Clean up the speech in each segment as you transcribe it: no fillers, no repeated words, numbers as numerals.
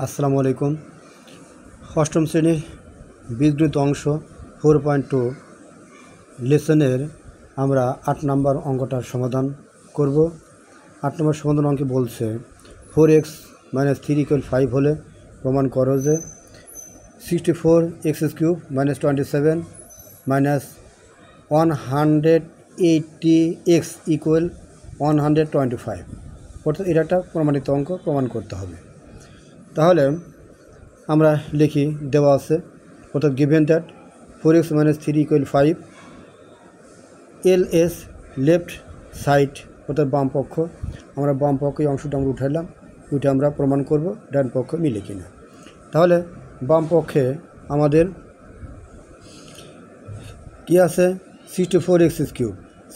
আসসালামু আলাইকুম। অষ্টম শ্রেণী বীজগণিত অংশ 4.2 লেসনের আমরা 8 নম্বর অঙ্কটার সমাধান করব। 8 নম্বর সমাধান অঙ্কে বলছে 4x - 3 = 5 হলে প্রমাণ করো যে 64x³ - 27 - 180x = 125। অর্থাৎ এটা একটা প্রমাণিত অঙ্ক, প্রমাণ করতে হবে। তাহলে আমরা লিখি, দেওয়া আছে অর্থাৎ given that 4x - 3 = 5, LS left side অর্থাৎ বাম পক্ষ, আমরা বাম পক্ষে অংশটা আমরা উঠাইলাম, উঠে আমরা প্রমাণ করব ডান পক্ষ মিলে কিনা। তাহলে বাম পক্ষে আমাদের কি আছে, 64x³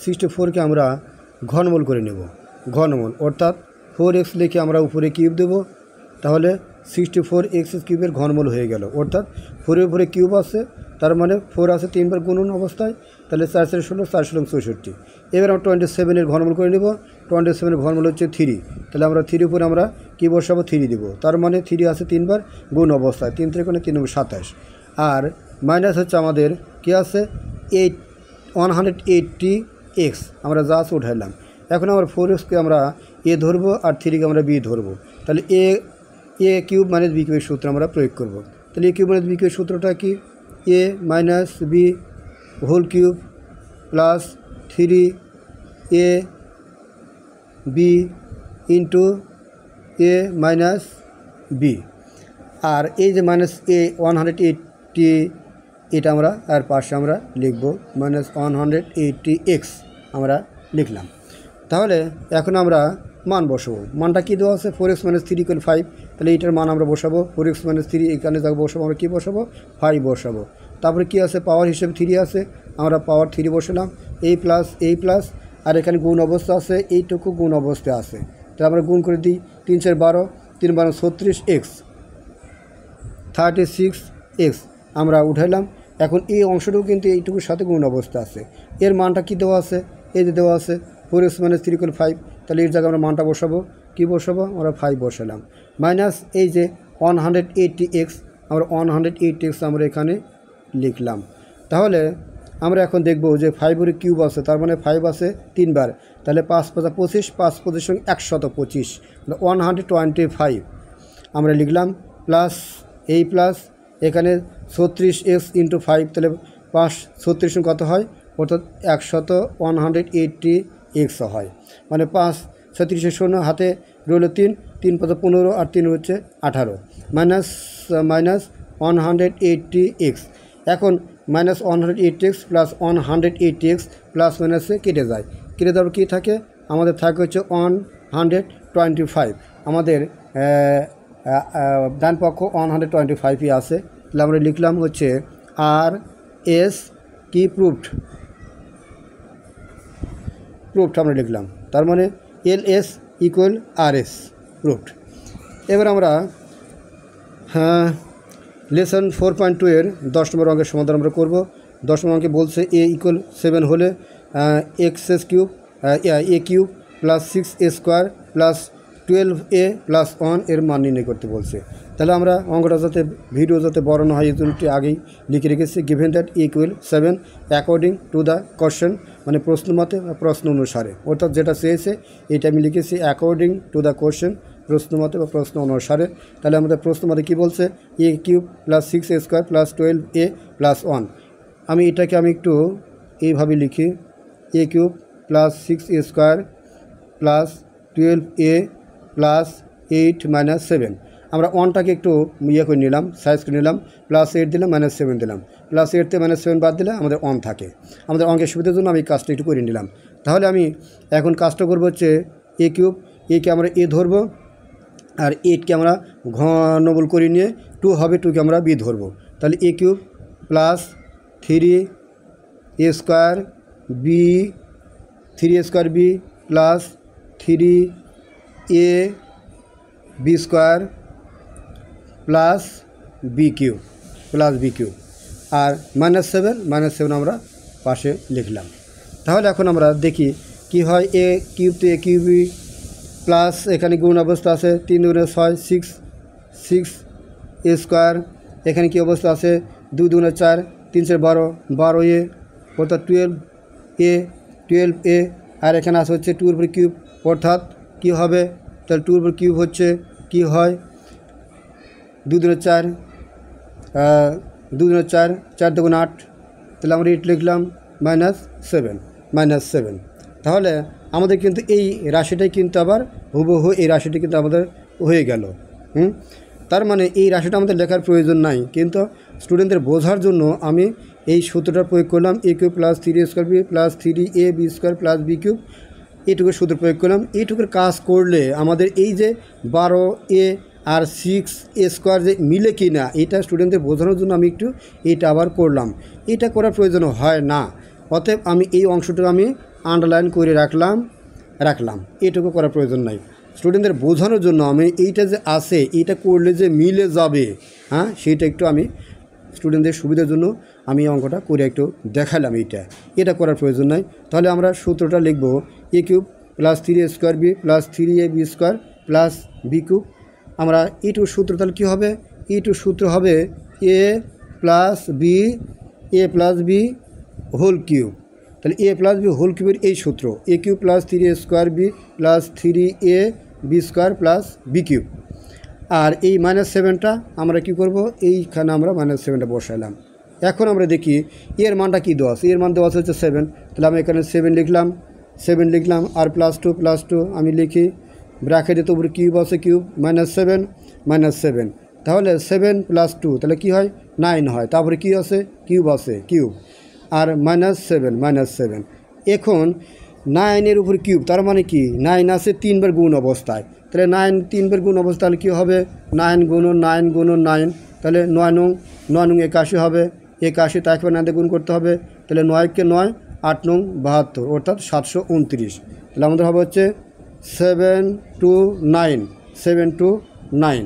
64কে আমরা ঘনমূল করে নেব। ঘনমূল অর্থাৎ 4x লিখে আমরা উপরে কিউব দেব, তাহলে 64x³ ঘনমূল হয়ে গেল। অর্থাৎ 4-এর উপরে কিউব আছে, তার মানে 4 আছে 3 বার গুণন অবস্থায়, তাহলে 4 4 16, 4 16 64। এবার আমরা 27-এর ঘনমূল করে নেব। 27-এর ঘনমূল হচ্ছে 3, তাহলে আমরা 3 উপরে আমরা কী বসাবো, 3 দেবো। তার মানে 3 আছে 3 বার গুণ অবস্থায়, 3 3 3 27। আর মাইনাস হচ্ছে আমাদের কি আছে, 180x আমরা যা আছে উঠাইলাম। এখন আমরা 4xকে আমরা এ ধরবো আর 3কে আমরা বি ধরবো। তাহলে এ কিউব মাইনাস বি কিউবের সূত্র আমরা প্রয়োগ করব। তাহলে এ কিউব মাইনাস বি কিউবের সূত্রটা কি, a minus b whole cube plus 3 a b into a minus b. আর এই যে মাইনাস এ 180, এটা আমরা আর পাশে আমরা লিখব মাইনাস 180x আমরা লিখলাম। তাহলে এখন আমরা মান বসাবো। মানটা কী দেওয়া আছে, 4x - 3 = 5, তাহলে এইটার মান আমরা বসাবো। 4x - 3 এখানে যা বসাবো আমরা কী বসাবো, 5 বসাবো। তারপরে কি আছে, পাওয়ার হিসেবে 3 আছে, আমরা পাওয়ার 3 বসালাম। এই প্লাস আর এখানে গুণ অবস্থা আছে, এইটুকু গুণ অবস্থায় আছে, তাহলে আমরা গুণ করে দিই। 3 4 12, 3 12 36x 36x আমরা উঠাইলাম। এখন এই অংশটাও কিন্তু এইটুকুর সাথে গুণ অবস্থা আছে। এর মানটা কি দেওয়া আছে, এই যে দেওয়া আছে 4x - 3 = 5, তাহলে এর জায়গায় আমরা মানটা বসাবো। কী বসাবো, আমরা 5 বসালাম। মাইনাস এই যে 180x, আমরা 180x আমরা এখানে লিখলাম। তাহলে আমরা এখন দেখব যে 5-এর কিউব আছে, তার মানে 5 আছে 3 বার, তাহলে 5 5 25, 5 25 সঙ্গে 125, 125 আমরা লিখলাম। প্লাস এই প্লাস এখানে 36x × 5, তাহলে 5 36 কত হয়, অর্থাৎ 180x হয়, মানে 5 36 শূন্য হাতে রইল 3 3 5 15 আর 3 হচ্ছে 18, মাইনাস 180x। এখন minus 180x plus 180x plus মাইনাসে কেটে যায়, কেটে দেওয়ার কী থাকে, আমাদের থাকে হচ্ছে 125। আমাদের ডান পক্ষ 125ই আছে, তাহলে আমরা লিখলাম হচ্ছে আর এস কি প্রুফড আমরা লিখলাম, তার মানে LS = RS প্রুফড। এবার আমরা লেসন 4.2 এর 10 নম্বর অঙ্কের সমাধান আমরা করব। 10 নম্বর অঙ্কে বলছে a = 7 হলে x³ plus 6a² plus 12a plus 1 এর মান নির্ণয় করতে বলছে। তাহলে আমরা অঙ্কটা যাতে ভিডিও যাতে বড় না হয় এই জন্যটি আগেই লিখে রেখেছি, given that a = 7 according to the question, মানে প্রশ্ন মতে বা প্রশ্ন অনুসারে, অর্থাৎ যেটা চেয়েছে এটা আমি লিখেছি অ্যাকর্ডিং টু দ্য কোশ্চেন, প্রশ্ন মতে বা প্রশ্ন অনুসারে। তাহলে আমাদের প্রশ্ন মতে কী বলছে, a³ plus 6a² plus 12a plus 1। আমি এটাকে একটু এইভাবে লিখি, a³ plus 6a² plus 12a plus 8 - 7। আমরা 1টাকে একটু করে নিলাম, সাইজ করে নিলাম, প্লাস 8 দিলাম, -7 দিলাম, প্লাস 8 থেকে -7 বাদ দিলে আমাদের 1 থাকে। আমাদের অঙ্কের সুবিধার জন্য আমি কাজটা একটু করে নিলাম। তাহলে আমি এখন কাজটা করবো হচ্ছে a³, একে আমরা এ ধরবো, আর 8কে আমরা ঘনমূল করে নিয়ে 2 হবে, 2কে আমরা বি ধরবো। তাহলে a³ plus 3a² b 3a² b plus 3ab² plus b cube আর -7 আমরা পাশে লিখলাম। তাহলে এখন আমরা দেখি কি হয়, a³ তো a³ প্লাস এখানে গুণ অবস্থা আছে, 3 × 6 6a²। এখানে কি অবস্থা আছে, 2 2 4, 3 4 12, 12a অর্থাৎ 12a। আর এখানে আছে হচ্ছে 2 এর উপর কিউব অর্থাৎ কী হবে, তাহলে 2 এর উপর কিউব হচ্ছে কি হয় 2 2 4, 2 2 4, 4 2 8, তাহলে আমরা 8 লিখলাম -7। তাহলে আমাদের কিন্তু এই রাশিটাই কিন্তু আবার হুবহু এই রাশিটি কিন্তু আমাদের হয়ে গেল। তার মানে এই রাশিটা আমাদের লেখার প্রয়োজন নাই, কিন্তু স্টুডেন্টদের বোঝার জন্য আমি এই সূত্রটা প্রয়োগ করলাম, a³ + 3a² b + 3ab² + b³ এইটুকুর সূত্র প্রয়োগ করলাম। এইটুকুর কাজ করলে আমাদের এই যে 12a আর 6a² যে মিলে কি না, এটা স্টুডেন্টদের বোঝানোর জন্য আমি একটু এইটা আবার করলাম। এটা করার প্রয়োজন হয় না, অতএব আমি এই অংশটা আমি আন্ডারলাইন করে রাখলাম। এইটুকু করার প্রয়োজন নাই। স্টুডেন্টদের বোঝানোর জন্য আমি এইটা যে আছে এইটা করলে যে মিলে যাবে, হ্যাঁ, সেইটা একটু আমি স্টুডেন্টদের সুবিধার জন্য আমি এই অঙ্কটা করে একটু দেখালাম। এটা করার প্রয়োজন নাই। তাহলে আমরা সূত্রটা লিখব a³ + 3a² b + 3ab² + b³। আমরা এইটুর সূত্র তাহলে কী হবে, এইটুর সূত্র হবে a + b হোল কিউব। তাহলে a + b হোল কিউবের এই সূত্র a³ + 3a² b + 3ab² + b³। আর এই -7টা আমরা কি করব, এইখানে আমরা -7টা বসাইলাম। এখন আমরা দেখি এর মানটা কী দেওয়া আছে। এর মান দেওয়া হচ্ছে 7, তাহলে আমি এখানে 7 লিখলাম আর +2 আমি লিখি ব্র্যাকেটে, তো উপরে কিউব আছে, কিউব -7 তাহলে 7 + 2 তাহলে কি হয় 9 হয়। তারপরে কি আছে, কিউব আছে, কিউব আর -7। এখন 9-এর উপর কিউব, তার মানে কি 9 আছে 3 বার গুণ অবস্থায়, তাহলে 9 3 বার গুণ অবস্থা, তাহলে কী হবে 9 × 9 × 9, তাহলে 9 নং 81 হবে। 81 তাকে 9 দিয়ে গুণ করতে হবে, তাহলে 9 কে 9, 8 নং 72 অর্থাৎ 729। তাহলে আমাদের হবে হচ্ছে 729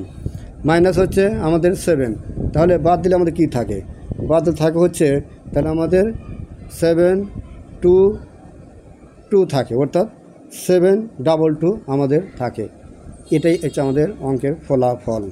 মাইনাস হচ্ছে আমাদের 7, তাহলে বাদ দিলে আমাদের কি থাকে, বাদ থাকে হচ্ছে তাহলে আমাদের 722 থাকে অর্থাৎ 722 আমাদের থাকে। এটাই হচ্ছে আমাদের অঙ্কের ফলাফল।